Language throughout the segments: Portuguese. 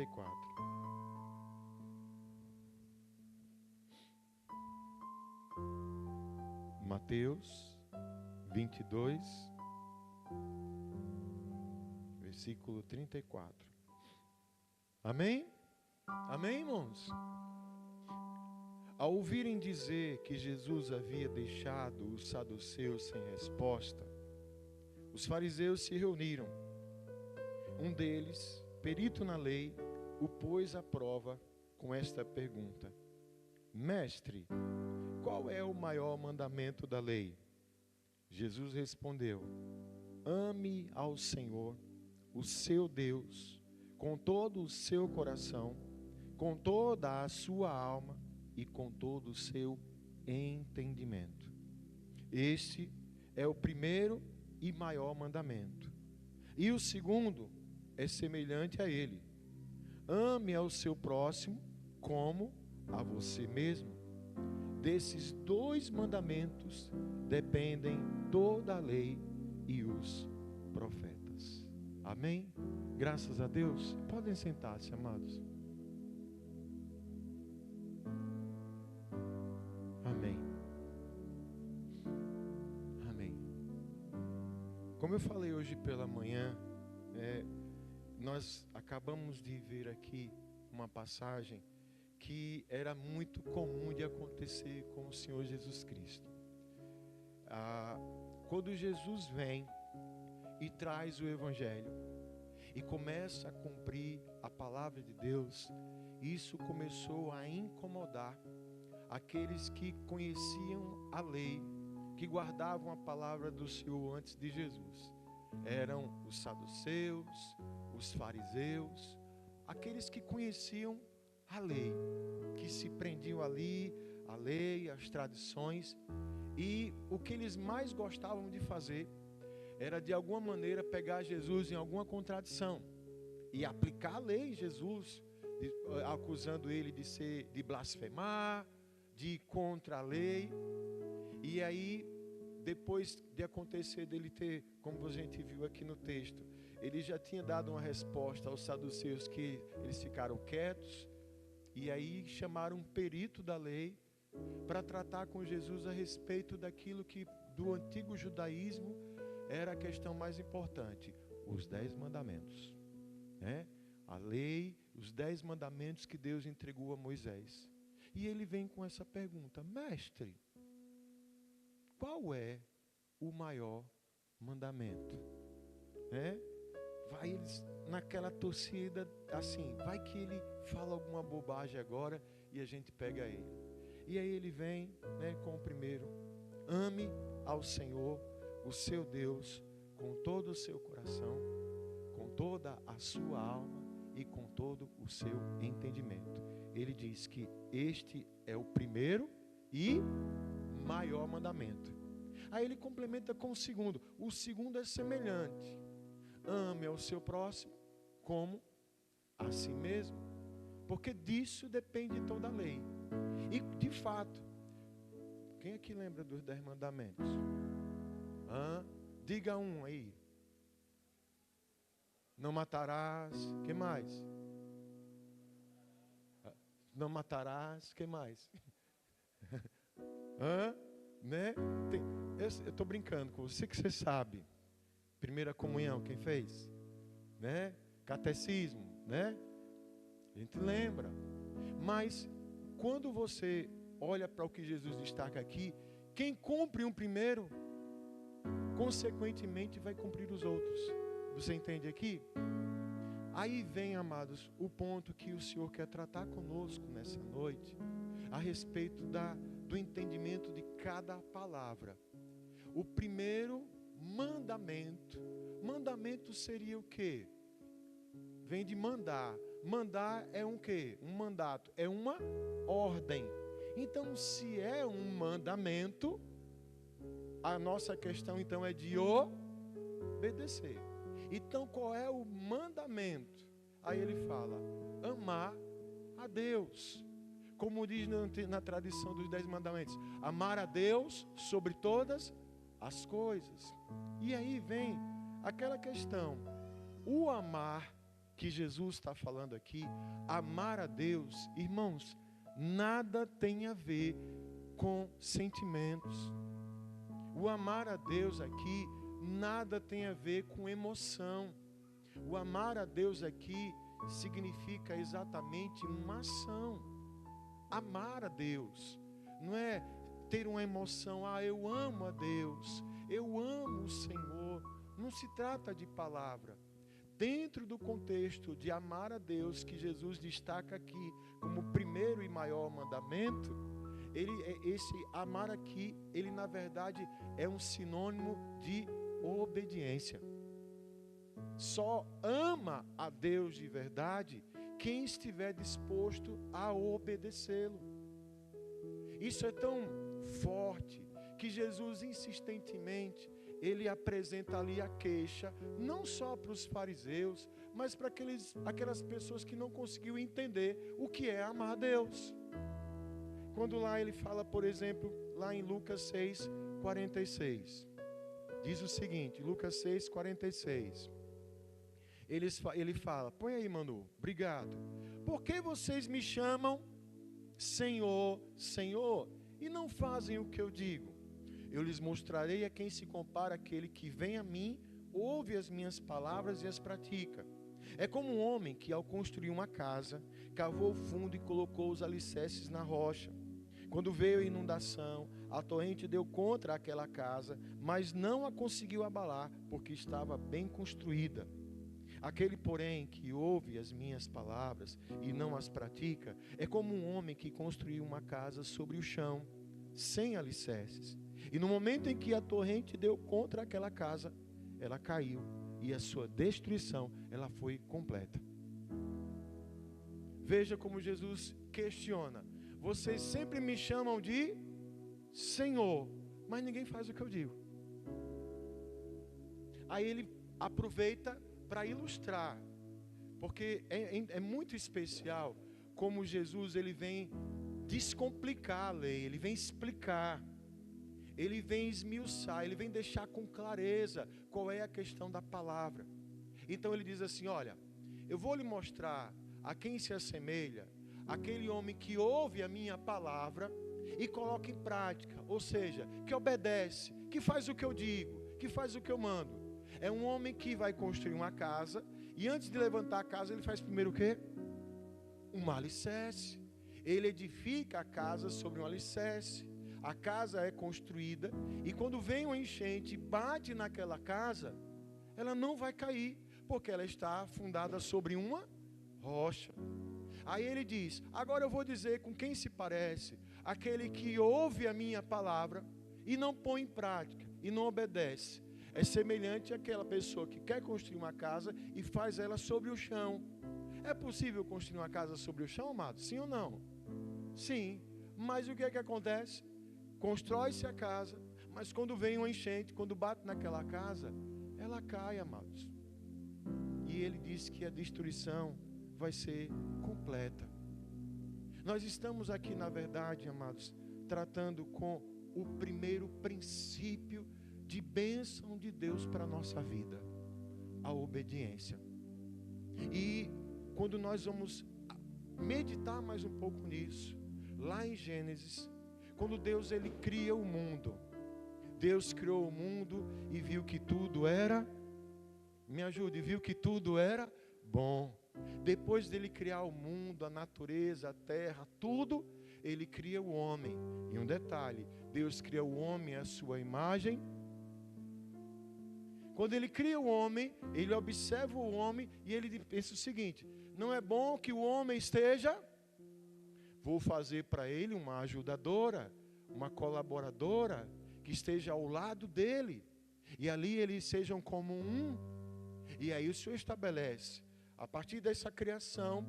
34. Mateus 22, versículo 34. Amém? Amém, irmãos? Ao ouvirem dizer que Jesus havia deixado os saduceus sem resposta, os fariseus se reuniram. Um deles, perito na lei, o pôs à prova com esta pergunta: Mestre, qual é o maior mandamento da lei? Jesus respondeu: Ame ao Senhor, o seu Deus, com todo o seu coração, com toda a sua alma e com todo o seu entendimento. Este é o primeiro e maior mandamento. E o segundo é semelhante a ele: ame ao seu próximo como a você mesmo. Desses dois mandamentos dependem toda a lei e os profetas. Amém? Graças a Deus. Podem sentar-se, amados. Amém. Amém. Como eu falei hoje pela manhã, nós acabamos de ver aqui uma passagem que era muito comum de acontecer com o Senhor Jesus Cristo. Quando Jesus vem e traz o Evangelho e começa a cumprir a palavra de Deus, isso começou a incomodar aqueles que conheciam a lei, que guardavam a palavra do Senhor antes de Jesus. Eram os saduceus, os fariseus, aqueles que conheciam a lei, que se prendiam ali, a lei, as tradições, e o que eles mais gostavam de fazer era de alguma maneira pegar Jesus em alguma contradição e aplicar a lei em Jesus, acusando ele de blasfemar, de ir contra a lei. E aí, depois de acontecer dele ter, como a gente viu aqui no texto, ele já tinha dado uma resposta aos saduceus que eles ficaram quietos. E aí chamaram um perito da lei para tratar com Jesus a respeito daquilo que do antigo judaísmo era a questão mais importante: os 10 mandamentos, né? A lei, os 10 mandamentos que Deus entregou a Moisés. E ele vem com essa pergunta: Mestre, qual é o maior mandamento? Vai eles naquela torcida assim, vai que ele fala alguma bobagem agora e a gente pega ele. E aí ele vem, com o primeiro: ame ao Senhor, o seu Deus, com todo o seu coração, com toda a sua alma e com todo o seu entendimento. Ele diz que este é o primeiro e maior mandamento. Aí ele complementa com o segundo. O segundo é semelhante: ame ao seu próximo como a si mesmo. Porque disso depende toda a lei. E de fato, quem aqui lembra dos 10 mandamentos? Diga um aí. Não matarás. Que mais? Não matarás. Que mais? Eu estou brincando com você, que você sabe. Primeira comunhão, quem fez? Catecismo, A gente lembra. Mas quando você olha para o que Jesus destaca aqui, quem cumpre um primeiro, consequentemente vai cumprir os outros. Você entende aqui? Aí vem, amados, o ponto que o Senhor quer tratar conosco nessa noite, a respeito do entendimento de cada palavra. O primeiro mandamento seria o quê? Vem de mandar. Mandar é um quê? Um mandato, é uma ordem. Então, se é um mandamento, a nossa questão então é de obedecer. Então, qual é o mandamento? Aí ele fala: amar a Deus. Como diz na tradição dos 10 mandamentos: amar a Deus sobre todas as coisas. E aí vem aquela questão: o amar que Jesus está falando aqui, amar a Deus, irmãos, nada tem a ver com sentimentos. O amar a Deus aqui, nada tem a ver com emoção. O amar a Deus aqui significa exatamente uma ação. Amar a Deus não é ter uma emoção, eu amo a Deus, eu amo o Senhor. Não se trata de palavra. Dentro do contexto de amar a Deus, que Jesus destaca aqui como o primeiro e maior mandamento, esse amar aqui, ele na verdade é um sinônimo de obediência. Só ama a Deus de verdade quem estiver disposto a obedecê-lo. Isso é tão forte que Jesus insistentemente ele apresenta ali a queixa, não só para os fariseus, mas para aquelas pessoas que não conseguiam entender o que é amar a Deus. Quando lá ele fala, por exemplo, lá em Lucas 6, 46, diz o seguinte, Lucas 6, 46, ele fala, põe aí, Manu, obrigado. Por que vocês me chamam Senhor, Senhor, e não fazem o que eu digo? Eu lhes mostrarei a quem se compara aquele que vem a mim, ouve as minhas palavras e as pratica. É como um homem que, ao construir uma casa, cavou o fundo e colocou os alicerces na rocha. Quando veio a inundação, a torrente deu contra aquela casa, mas não a conseguiu abalar, porque estava bem construída. Aquele, porém, que ouve as minhas palavras e não as pratica, é como um homem que construiu uma casa sobre o chão, sem alicerces. E no momento em que a torrente deu contra aquela casa, ela caiu e a sua destruição, ela foi completa. Veja como Jesus questiona. Vocês sempre me chamam de Senhor, mas ninguém faz o que eu digo. Aí ele aproveita para ilustrar, porque é muito especial como Jesus ele vem descomplicar a lei, ele vem explicar, ele vem esmiuçar, ele vem deixar com clareza qual é a questão da palavra. Então ele diz assim, olha, eu vou lhe mostrar a quem se assemelha aquele homem que ouve a minha palavra e coloca em prática, ou seja, que obedece, que faz o que eu digo, que faz o que eu mando. É um homem que vai construir uma casa e antes de levantar a casa ele faz primeiro o quê? Um alicerce. Ele edifica a casa sobre um alicerce. A casa é construída e quando vem uma enchente e bate naquela casa, ela não vai cair, porque ela está fundada sobre uma rocha. Aí ele diz, agora eu vou dizer com quem se parece aquele que ouve a minha palavra e não põe em prática, e não obedece. É semelhante àquela pessoa que quer construir uma casa e faz ela sobre o chão. É possível construir uma casa sobre o chão, amado? Sim ou não? Sim, mas o que é que acontece? Constrói-se a casa, mas quando vem uma enchente, quando bate naquela casa, ela cai, amados. E ele diz que a destruição vai ser completa. Nós estamos aqui, na verdade, amados, tratando com o primeiro princípio de bênção de Deus para a nossa vida, a obediência. E quando nós vamos meditar mais um pouco nisso, lá em Gênesis, quando Deus ele cria o mundo, Deus criou o mundo e viu que tudo era, me ajude, viu que tudo era bom. Depois dele criar o mundo, a natureza, a terra, tudo, ele cria o homem. E um detalhe, Deus cria o homem à sua imagem. Quando ele cria o homem, ele observa o homem e ele pensa o seguinte, não é bom que o homem esteja... Vou fazer para ele uma ajudadora, uma colaboradora, que esteja ao lado dele. E ali eles sejam como um. E aí o Senhor estabelece. A partir dessa criação,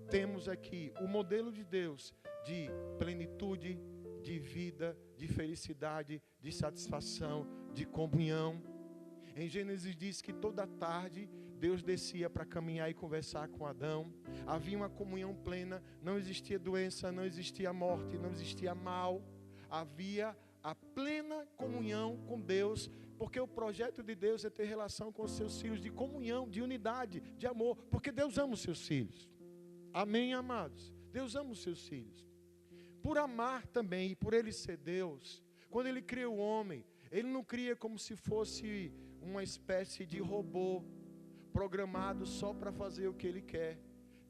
temos aqui o modelo de Deus de plenitude, de vida, de felicidade, de satisfação, de comunhão. Em Gênesis diz que toda tarde Deus descia para caminhar e conversar com Adão. Havia uma comunhão plena, não existia doença, não existia morte, não existia mal. Havia a plena comunhão com Deus, Porque o projeto de Deus é ter relação com os seus filhos, de comunhão, de unidade, de amor. Porque Deus ama os seus filhos. Amém, amados? Deus ama os seus filhos. Por amar também, e por Ele ser Deus, quando Ele cria o homem, Ele não cria como se fosse uma espécie de robô, programado só para fazer o que Ele quer.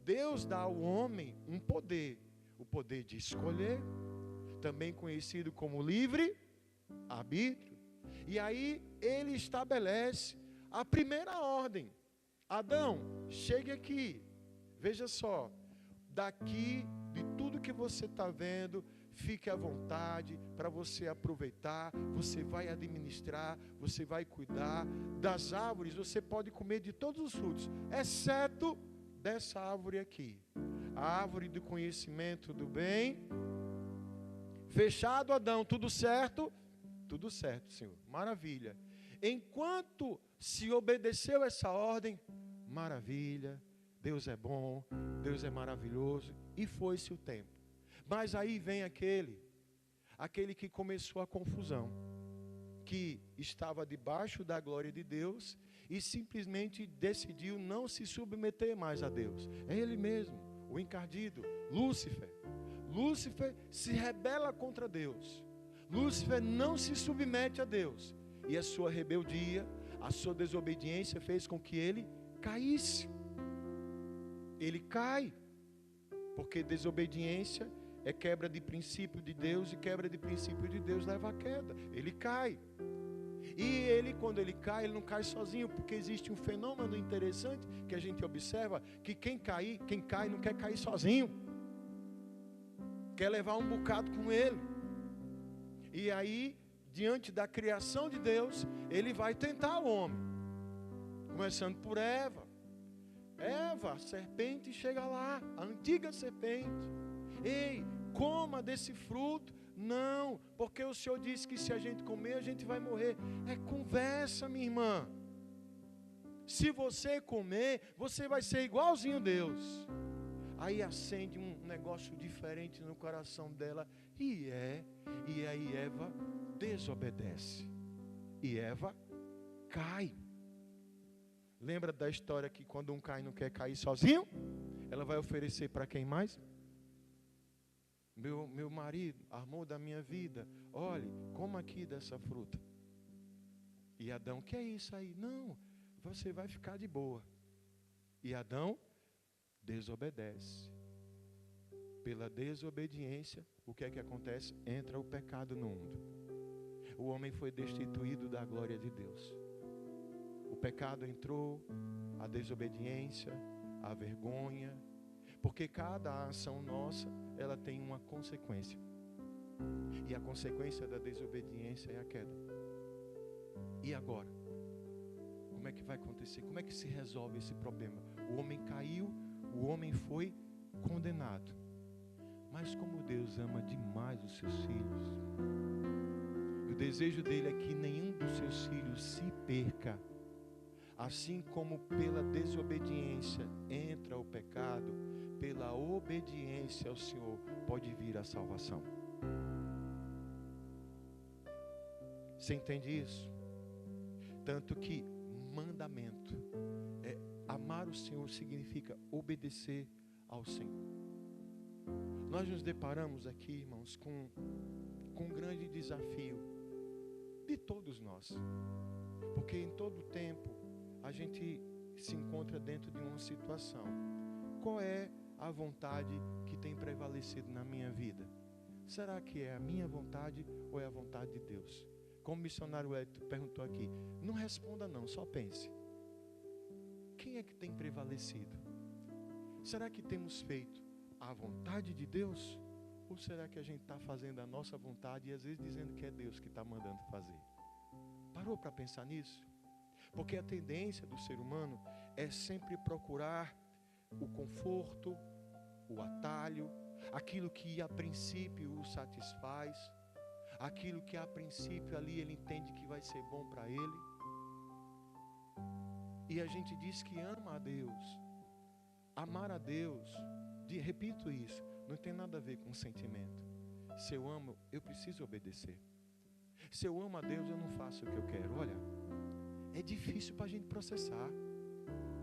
Deus dá ao homem um poder, o poder de escolher, também conhecido como livre-arbítrio. E aí Ele estabelece a primeira ordem. Adão, chegue aqui. Veja só, daqui de tudo que você está vendo, fique à vontade para você aproveitar, você vai administrar, você vai cuidar das árvores, você pode comer de todos os frutos, exceto dessa árvore aqui, a árvore do conhecimento do bem. Fechado, Adão, tudo certo? Tudo certo, Senhor, maravilha. Enquanto se obedeceu essa ordem, maravilha, Deus é bom, Deus é maravilhoso, e foi-se o tempo. Mas aí vem aquele que começou a confusão, que estava debaixo da glória de Deus e simplesmente decidiu não se submeter mais a Deus. É ele mesmo, o encardido, Lúcifer. Lúcifer se rebela contra Deus. Lúcifer não se submete a Deus. E a sua rebeldia, a sua desobediência fez com que ele caísse. Ele cai, porque desobediência é quebra de princípio de Deus, e quebra de princípio de Deus leva à queda. Ele cai. E ele, quando ele cai, ele não cai sozinho, porque existe um fenômeno interessante que a gente observa, que quem cai não quer cair sozinho. Quer levar um bocado com ele. E aí, diante da criação de Deus, ele vai tentar o homem. Começando por Eva. Eva, a serpente, chega lá, a antiga serpente. Ei, coma desse fruto. Não, porque o Senhor disse que se a gente comer, a gente vai morrer. É conversa, minha irmã. Se você comer, você vai ser igualzinho a Deus. Aí acende um negócio diferente no coração dela. E aí Eva desobedece. E Eva cai. Lembra da história que quando um cai não quer cair sozinho? Ela vai oferecer para quem mais? Meu marido, amor da minha vida, olhe, coma aqui dessa fruta. E Adão, que é isso aí? Não, você vai ficar de boa. E Adão desobedece. Pela desobediência, o que é que acontece? Entra o pecado no mundo. O homem foi destituído da glória de Deus. O pecado entrou, a desobediência, a vergonha, porque cada ação nossa, ela tem uma consequência. E a consequência da desobediência é a queda. E agora? Como é que vai acontecer? Como é que se resolve esse problema? O homem caiu, o homem foi condenado. Mas como Deus ama demais os seus filhos, o desejo dele é que nenhum dos seus filhos se perca. Assim como pela desobediência entra o pecado, pela obediência ao Senhor pode vir a salvação. Você entende isso? Tanto que mandamento, amar o Senhor significa obedecer ao Senhor. Nós nos deparamos aqui, irmãos, com um grande desafio de todos nós, porque em todo tempo a gente se encontra dentro de uma situação. Qual é a vontade que tem prevalecido na minha vida? Será que é a minha vontade ou é a vontade de Deus? Como o missionário Hélio perguntou aqui, não responda não, só pense. Quem é que tem prevalecido? Será que temos feito a vontade de Deus? Ou será que a gente está fazendo a nossa vontade e às vezes dizendo que é Deus que está mandando fazer? Parou para pensar nisso? Porque a tendência do ser humano é sempre procurar o conforto, o atalho, aquilo que a princípio o satisfaz, aquilo que a princípio ali ele entende que vai ser bom para ele. E a gente diz que ama a Deus. Amar a Deus, repito isso, não tem nada a ver com sentimento. Se eu amo, eu preciso obedecer. Se eu amo a Deus, eu não faço o que eu quero. Olha, é difícil para a gente processar.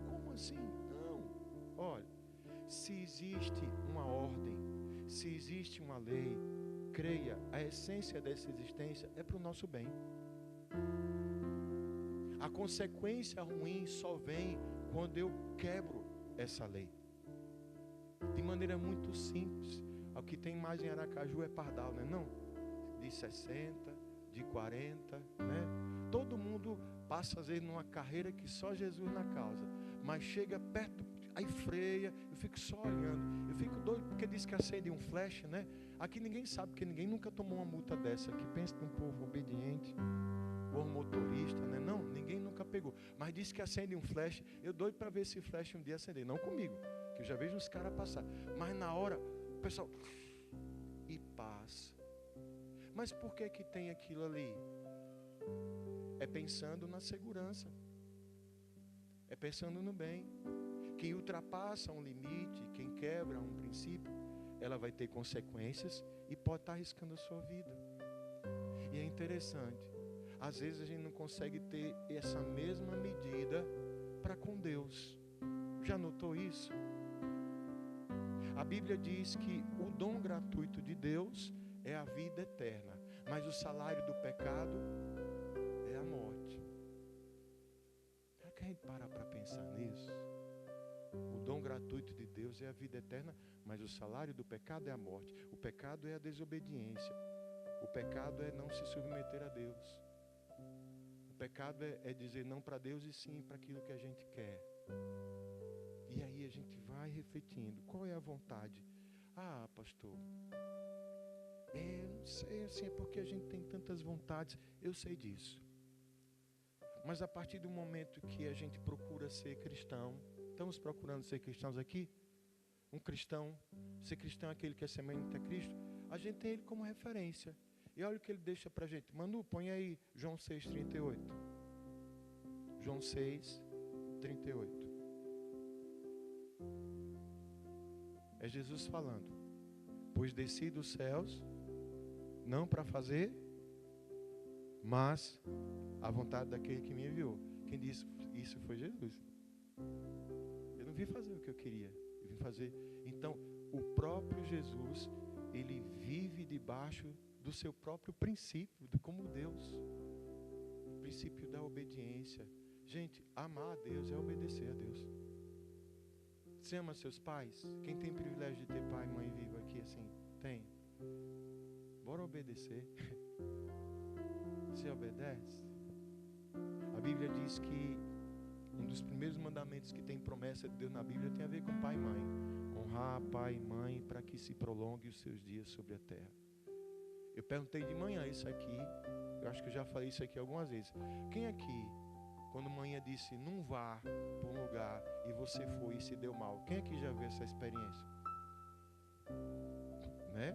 Como assim? Não. Olha, se existe uma ordem, se existe uma lei, creia, a essência dessa existência é para o nosso bem. A consequência ruim só vem quando eu quebro essa lei. De maneira muito simples. O que tem mais em Aracaju é pardal, né? Não. De 60, de 40, né? Todo mundo passa às vezes numa carreira que só Jesus na causa. Mas chega perto, aí freia, eu fico só olhando. Eu fico doido porque diz que acende um flash, né? Aqui ninguém sabe, porque ninguém nunca tomou uma multa dessa. Aqui pensa num povo obediente, bom motorista, né? Não, ninguém nunca pegou. Mas diz que acende um flash. Eu doido para ver esse flash um dia acender. Não comigo, que eu já vejo uns caras passar. Mas na hora, o pessoal... E passa. Mas por que que tem aquilo ali? É pensando na segurança. É pensando no bem. Quem ultrapassa um limite, quem quebra um princípio, ela vai ter consequências e pode estar arriscando a sua vida. E é interessante. Às vezes a gente não consegue ter essa mesma medida para com Deus. Já notou isso? A Bíblia diz que o dom gratuito de Deus é a vida eterna, mas o salário do pecado é a morte. Será que a gente para pensar nisso? O dom gratuito de Deus é a vida eterna, mas o salário do pecado é a morte. O pecado é a desobediência. O pecado é não se submeter a Deus. O pecado é dizer não para Deus e sim para aquilo que a gente quer. E aí a gente vai refletindo. Qual é a vontade? Ah, pastor, não sei, assim, é porque a gente tem tantas vontades. Eu sei disso. Mas a partir do momento que a gente procura ser cristão, estamos procurando ser cristãos aqui? Um cristão, ser cristão é aquele que é semelhante a Cristo. A gente tem ele como referência. E olha o que ele deixa para a gente. Manu, põe aí João 6,38. João 6,38. É Jesus falando. Pois desci dos céus, não para fazer, mas a vontade daquele que me enviou. Quem disse isso foi Jesus. Eu não vim fazer o que eu queria. Eu vim fazer. Então, o próprio Jesus, ele vive debaixo do seu próprio princípio, como Deus. O princípio da obediência. Gente, amar a Deus é obedecer a Deus. Você ama seus pais? Quem tem privilégio de ter pai e mãe vivo aqui assim? Tem. Bora obedecer. Você obedece? A Bíblia diz que um dos primeiros mandamentos que tem promessa de Deus na Bíblia tem a ver com pai e mãe. Honrar pai e mãe para que se prolongue os seus dias sobre a terra. Eu perguntei de manhã isso aqui. Eu acho que eu já falei isso aqui algumas vezes. Quem aqui, quando manhã disse não vá para um lugar e você foi e se deu mal, quem aqui já viu essa experiência? Né?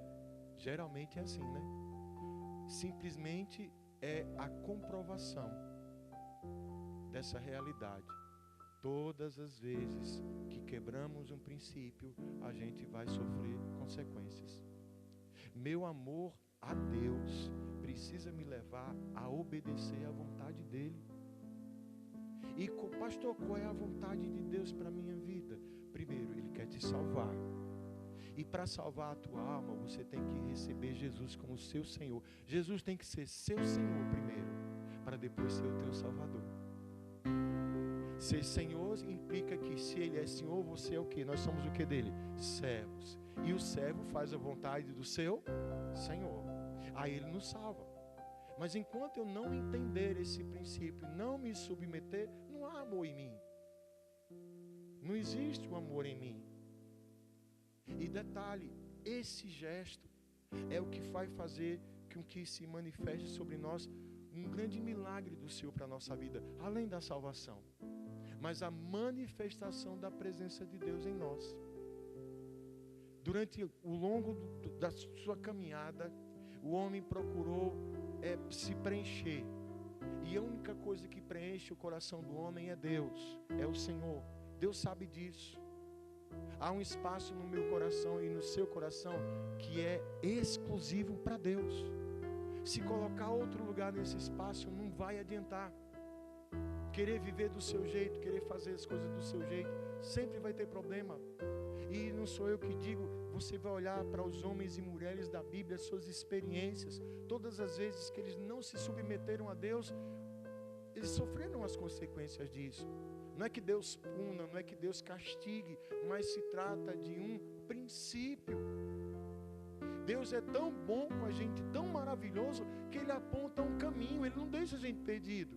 Geralmente é assim, né? Simplesmente é a comprovação dessa realidade. Todas as vezes que quebramos um princípio, a gente vai sofrer consequências. Meu amor a Deus precisa me levar a obedecer à vontade dele. E pastor, qual é a vontade de Deus para a minha vida? Primeiro, ele quer te salvar. E para salvar a tua alma, você tem que receber Jesus como seu Senhor. Jesus tem que ser seu Senhor primeiro, para depois ser o teu Salvador. Ser Senhor implica que se Ele é Senhor, você é o quê? Nós somos o que dele? Servos. E o servo faz a vontade do seu Senhor. Aí Ele nos salva. Mas enquanto eu não entender esse princípio, não me submeter, não há amor em mim. Não existe o amor em mim. E detalhe, esse gesto é o que vai fazer com que se manifeste sobre nós um grande milagre do Senhor para a nossa vida, além da salvação, mas a manifestação da presença de Deus em nós. Durante o longo da sua caminhada, o homem procurou se preencher, e a única coisa que preenche o coração do homem é Deus, é o Senhor. Deus sabe disso. Há um espaço no meu coração e no seu coração que é exclusivo para Deus. Se colocar outro lugar nesse espaço, não vai adiantar. Querer viver do seu jeito, querer fazer as coisas do seu jeito, sempre vai ter problema. E não sou eu que digo, você vai olhar para os homens e mulheres da Bíblia, suas experiências, todas as vezes que eles não se submeteram a Deus, eles sofreram as consequências disso. Não é que Deus puna, não é que Deus castigue, mas se trata de um princípio. Deus é tão bom com a gente, tão maravilhoso, que Ele aponta um caminho, Ele não deixa a gente perdido.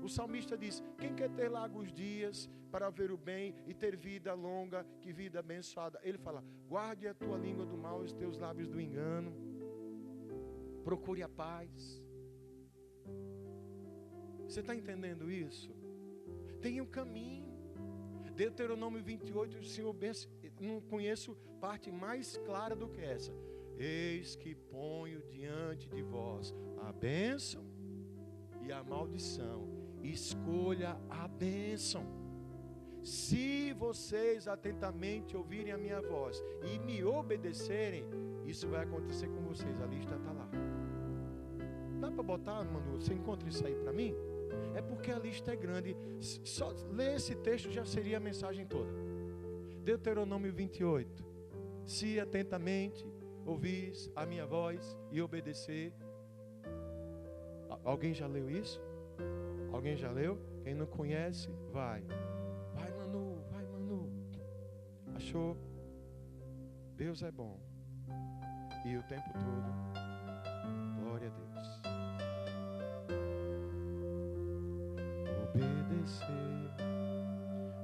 O salmista diz: quem quer ter largos dias para ver o bem e ter vida longa, que vida abençoada? Ele fala: guarde a tua língua do mal e os teus lábios do engano. Procure a paz. Você está entendendo isso? Tem um caminho. Deuteronômio 28, o Senhor benção. Não conheço parte mais clara do que essa. Eis que ponho diante de vós a bênção e a maldição. Escolha a bênção. Se vocês atentamente ouvirem a minha voz e me obedecerem, isso vai acontecer com vocês. A lista está lá. Dá para botar, Manu? Você encontra isso aí para mim? É porque a lista é grande. Só ler esse texto já seria a mensagem toda. Deuteronômio 28. Se atentamente ouvis a minha voz e obedecer. Alguém já leu isso? Alguém já leu? Quem não conhece, vai. Vai, Manu, vai, Manu. Achou? Deus é bom. E o tempo todo, glória a Deus. Obedecer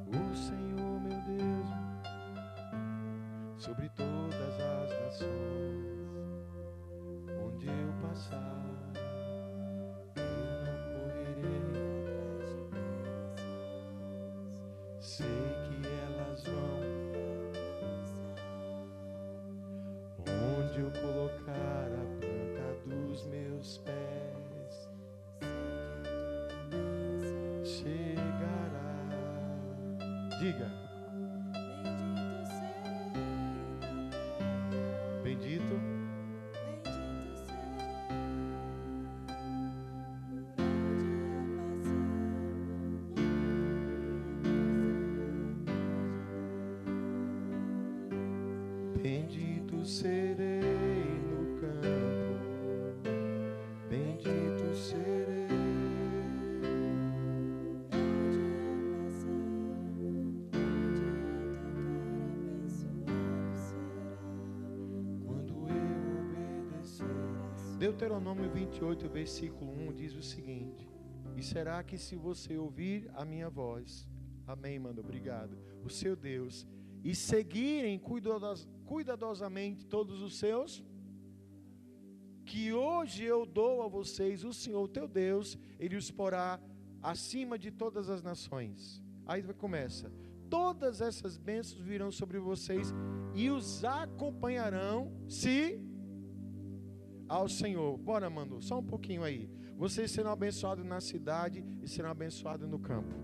o Senhor meu Deus sobre todas as nações, onde eu passar. Sei que elas vão onde eu colocar a planta dos meus pés, chegará. Diga. Bendito. Bendito serei no campo, bendito serei. Quando eu obedecer. Deuteronômio 28, versículo 1 diz o seguinte: e será que se você ouvir a minha voz, amém, mano, obrigado, o seu Deus, e seguirem cuidadosamente todos os seus, que hoje eu dou a vocês, o Senhor teu Deus, Ele os porá acima de todas as nações. Aí começa: todas essas bênçãos virão sobre vocês e os acompanharão se ao Senhor. Bora, Manu, só um pouquinho aí. Vocês serão abençoados na cidade e serão abençoados no campo.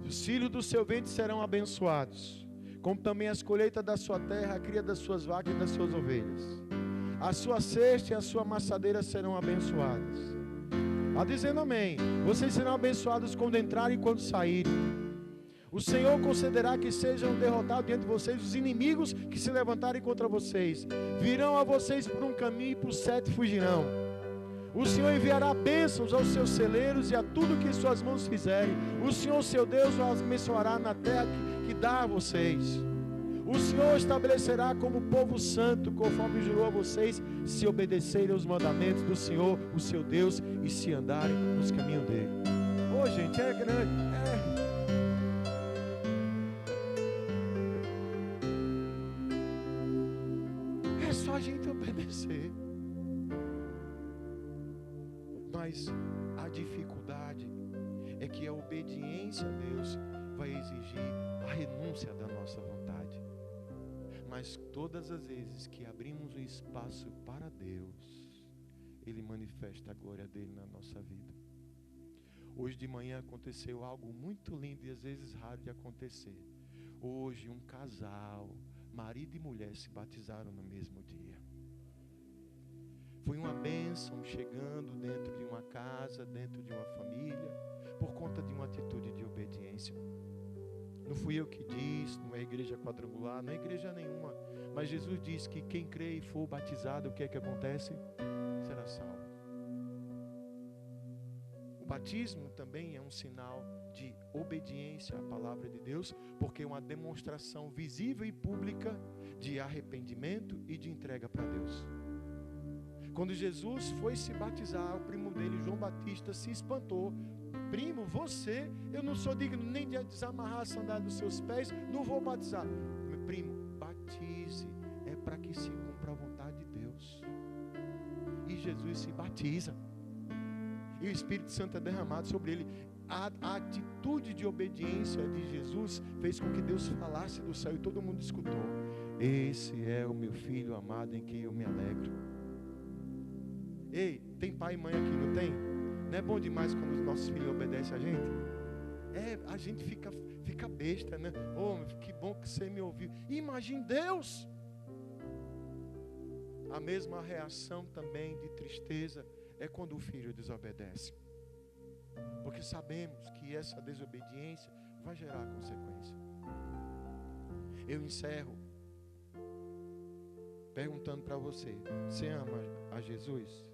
Os filhos do seu ventre serão abençoados, como também as colheitas da sua terra, a cria das suas vacas e das suas ovelhas. A sua cesta e a sua amassadeira serão abençoadas. Está dizendo amém. Vocês serão abençoados quando entrarem e quando saírem. O Senhor concederá que sejam derrotados diante de vocês os inimigos que se levantarem contra vocês. Virão a vocês por um caminho e por 7 fugirão. O Senhor enviará bênçãos aos seus celeiros e a tudo que suas mãos fizerem. O Senhor, seu Deus, os abençoará na terra que dá a vocês. O Senhor estabelecerá como povo santo, conforme jurou a vocês, se obedecerem aos mandamentos do Senhor, o seu Deus, e se andarem nos caminhos dele. Ô, gente, é grande. É só a gente obedecer. Mas a dificuldade é que a obediência a Deus vai exigir a renúncia da nossa vontade. Mas todas as vezes que abrimos o espaço para Deus, Ele manifesta a glória dele na nossa vida. Hoje de manhã aconteceu algo muito lindo e às vezes raro de acontecer. Hoje um casal, marido e mulher, se batizaram no mesmo dia. Foi uma bênção chegando dentro de uma casa, dentro de uma família, por conta de uma atitude de obediência. Não fui eu que disse, não é igreja quadrangular, não é igreja nenhuma. Mas Jesus disse que quem crê e for batizado, o que é que acontece? Será salvo. O batismo também é um sinal de obediência à palavra de Deus, porque é uma demonstração visível e pública de arrependimento e de entrega para Deus. Quando Jesus foi se batizar, o primo dele, João Batista, se espantou. Primo, você, eu não sou digno nem de desamarrar a sandália dos seus pés, não vou batizar. Meu primo, batize, é para que se cumpra a vontade de Deus. E Jesus se batiza. E o Espírito Santo é derramado sobre ele. A atitude de obediência de Jesus fez com que Deus falasse do céu e todo mundo escutou. Esse é o meu filho amado em quem eu me alegro. Ei, tem pai e mãe aqui, não tem? Não é bom demais quando os nossos filhos obedecem a gente? A gente fica besta, né? Oh, que bom que você me ouviu. Imagine Deus. A mesma reação também de tristeza é quando o filho desobedece. Porque sabemos que essa desobediência vai gerar consequência. Eu encerro perguntando para você: você ama a Jesus?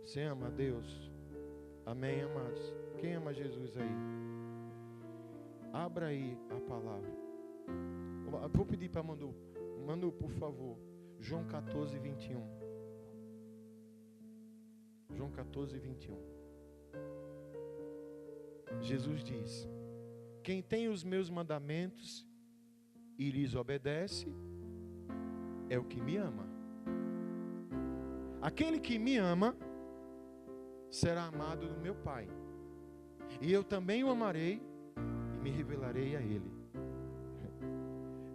Você ama a Deus? Amém, amados? Quem ama Jesus aí? Abra aí a palavra. Vou pedir para Manu, por favor, João 14, 21. João 14, 21. Jesus diz: quem tem os meus mandamentos e lhes obedece, é o que me ama. Aquele que me ama será amado do meu Pai, e eu também o amarei e me revelarei a ele.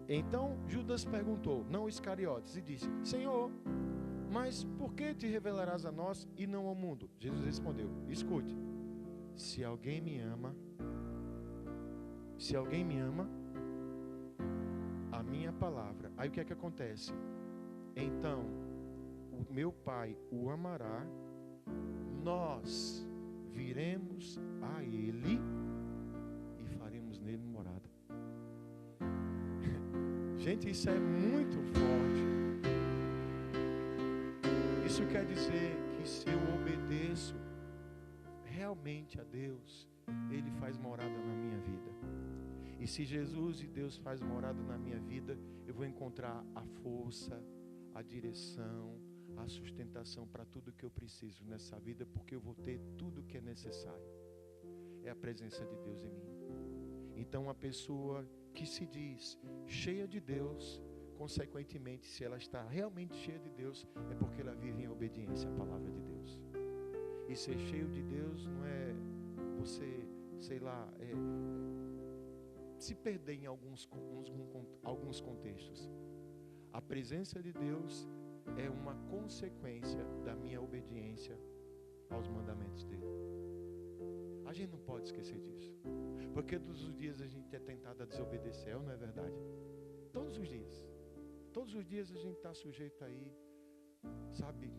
Então Judas perguntou, não Iscariotes, e disse: Senhor, mas por que te revelarás a nós e não ao mundo? Jesus respondeu: escute, se alguém me ama, a minha palavra. Aí o que é que acontece? Então o meu Pai o amará, nós viremos a Ele e faremos nele morada. Gente, isso é muito forte. Isso quer dizer que se eu obedeço realmente a Deus, Ele faz morada na minha vida. E se Jesus e Deus faz morada na minha vida, eu vou encontrar a força, a direção, a sustentação para tudo que eu preciso nessa vida, porque eu vou ter tudo que é necessário. É a presença de Deus em mim. Então, uma pessoa que se diz cheia de Deus, consequentemente, se ela está realmente cheia de Deus, é porque ela vive em obediência à palavra de Deus. E ser cheio de Deus não é você, sei lá, se perder em alguns contextos. A presença de Deus é uma consequência da minha obediência aos mandamentos dele. A gente não pode esquecer disso, porque todos os dias a gente é tentado a desobedecer, não é verdade? Todos os dias a gente está sujeito aí, sabe?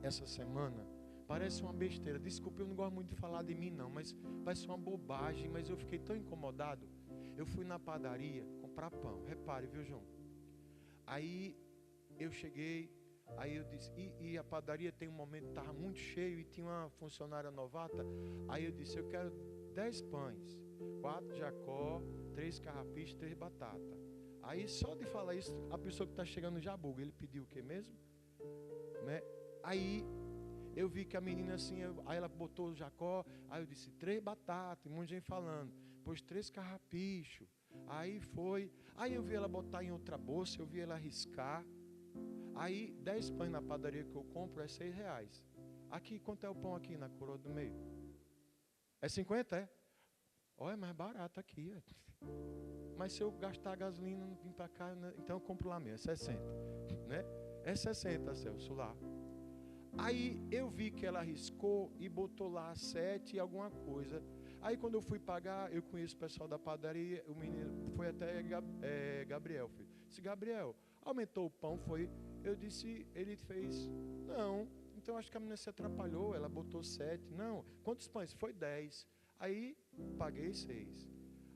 Essa semana, parece uma besteira, desculpa, eu não gosto muito de falar de mim não, mas parece uma bobagem, mas eu fiquei tão incomodado. Eu fui na padaria comprar pão, repare, viu, João? Aí eu cheguei, aí eu disse, e a padaria tem um momento que estava muito cheio e tinha uma funcionária novata. Aí eu disse, eu quero 10 pães, 4 jacó, 3 carrapichos, 3 batatas. Aí só de falar isso, a pessoa que está chegando já buga. Ele pediu o que mesmo? Né? Aí eu vi que a menina assim, aí ela botou o jacó, aí eu disse 3 batatas, um monte de gente falando, depois 3 carrapichos. Aí eu vi ela botar em outra bolsa, eu vi ela arriscar. Aí 10 pães na padaria que eu compro é R$6. Aqui, quanto é o pão aqui na Coroa do Meio? É 50, é? Olha, é mais barato aqui. É. Mas se eu gastar gasolina, não vim para cá, né? Então eu compro lá mesmo, é 60. Né? É 60, Celso, lá. Aí eu vi que ela arriscou e botou lá 7 e alguma coisa. Aí quando eu fui pagar, eu conheço o pessoal da padaria, o menino foi até Gabriel. Filho. Disse, Gabriel, Aumentou o pão, foi. Eu disse, ele fez, não. Então acho que a menina se atrapalhou, ela botou 7. Não, quantos pães? Foi 10. Aí paguei 6.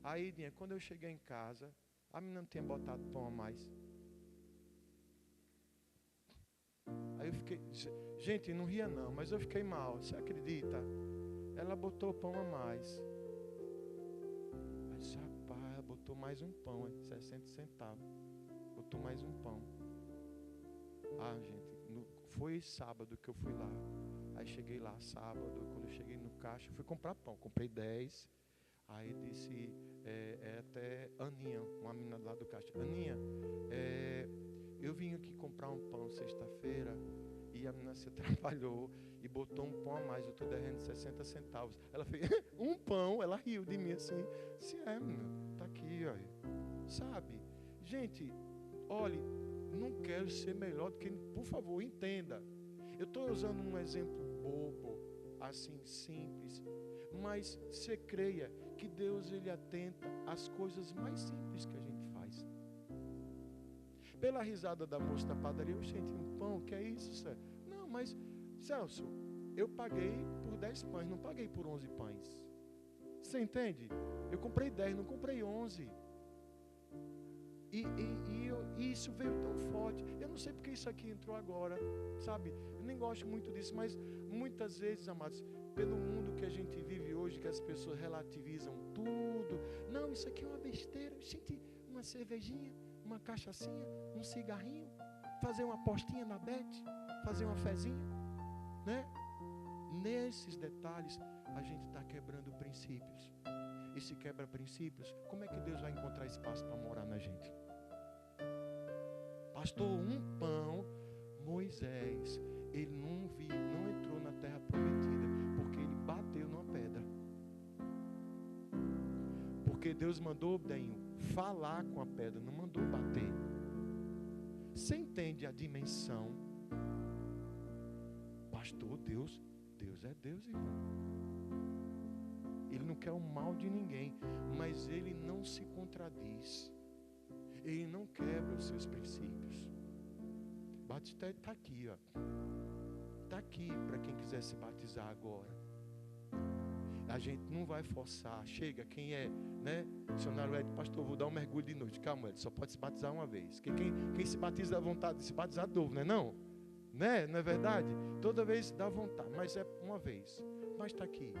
Aí, quando eu cheguei em casa, a menina não tinha botado pão a mais. Aí eu fiquei, gente, não ria não, mas eu fiquei mal, você acredita? Ela botou pão a mais. Mas rapaz, ela botou mais um pão, 60 centavos. Botou mais um pão. Ah, gente, foi sábado que eu fui lá. Aí cheguei lá sábado, quando eu cheguei no caixa, eu fui comprar pão, comprei 10. Aí disse, até Aninha, uma menina lá do caixa, Aninha, eu vim aqui comprar um pão sexta-feira e a menina se atrapalhou e botou um pão a mais, eu estou devendo 60 centavos. Ela fez, um pão, ela riu de mim assim, menina, tá aqui, olha. Sabe, gente, olhe, não quero ser melhor do que, por favor, entenda. Eu estou usando um exemplo bobo, assim, simples, mas você creia que Deus, Ele atenta às coisas mais simples que a gente faz. Pela risada da moça da padaria, eu gente, um pão, que é isso, Celso? Não, mas, Celso, eu paguei por 10 pães, não paguei por 11 pães. Você entende? Eu comprei 10, não comprei 11. E isso veio tão forte. Eu não sei porque isso aqui entrou agora, sabe? Eu nem gosto muito disso, mas muitas vezes, amados, pelo mundo que a gente vive hoje, que as pessoas relativizam tudo. Não, isso aqui é uma besteira. Gente, uma cervejinha, uma cachaçinha, um cigarrinho, fazer uma apostinha na bet, fazer uma fezinha, né? Nesses detalhes, a gente está quebrando princípios. E se quebra princípios, como é que Deus vai encontrar espaço para morar na gente? Pastor, um pão, Moisés, ele não entrou na terra prometida, porque ele bateu numa pedra. Porque Deus mandou, Obdenho, falar com a pedra, não mandou bater. Você entende a dimensão? Pastor, Deus é Deus, irmão. Ele não quer o mal de ninguém, mas Ele não se contradiz. Ele não quebra os seus princípios. Batistério está aqui, ó. Está aqui para quem quiser se batizar agora. A gente não vai forçar. Chega, quem é, né? O missionário Ed, pastor, vou dar um mergulho de noite. Calma, Ed, só pode se batizar uma vez. Quem se batiza dá vontade de se batizar de novo, não é não? Né? Não é verdade? Toda vez dá vontade, mas é uma vez. Mas está aqui.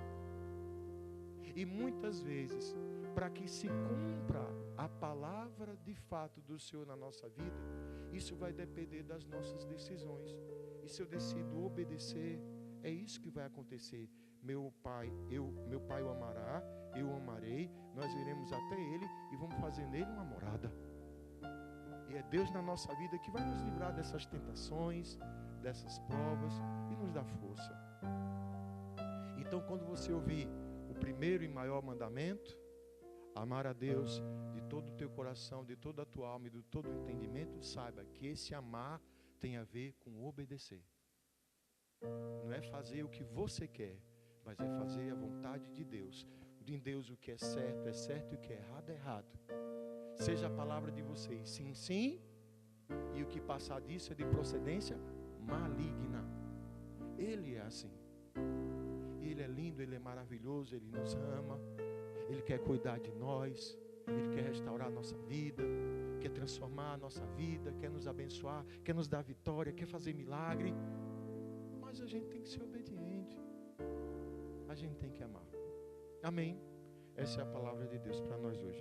E muitas vezes, para que se cumpra a palavra de fato do Senhor na nossa vida, isso vai depender das nossas decisões. E se eu decido obedecer, é isso que vai acontecer. Meu pai o amará, eu o amarei, nós iremos até ele e vamos fazer nele uma morada. E é Deus na nossa vida que vai nos livrar dessas tentações, dessas provas e nos dar força. Então, quando você ouvir o primeiro e maior mandamento, amar a Deus de todo o teu coração, de toda a tua alma e de todo o entendimento, saiba que esse amar tem a ver com obedecer. Não é fazer o que você quer, mas é fazer a vontade de Deus. Em Deus o que é certo, e o que é errado. Seja a palavra de vocês, sim, sim, e o que passar disso é de procedência maligna. Ele é assim. Ele é lindo, Ele é maravilhoso, Ele nos ama, Ele quer cuidar de nós, Ele quer restaurar a nossa vida, quer transformar a nossa vida, quer nos abençoar, quer nos dar vitória, quer fazer milagre. Mas a gente tem que ser obediente, a gente tem que amar. Amém? Essa é a palavra de Deus para nós hoje.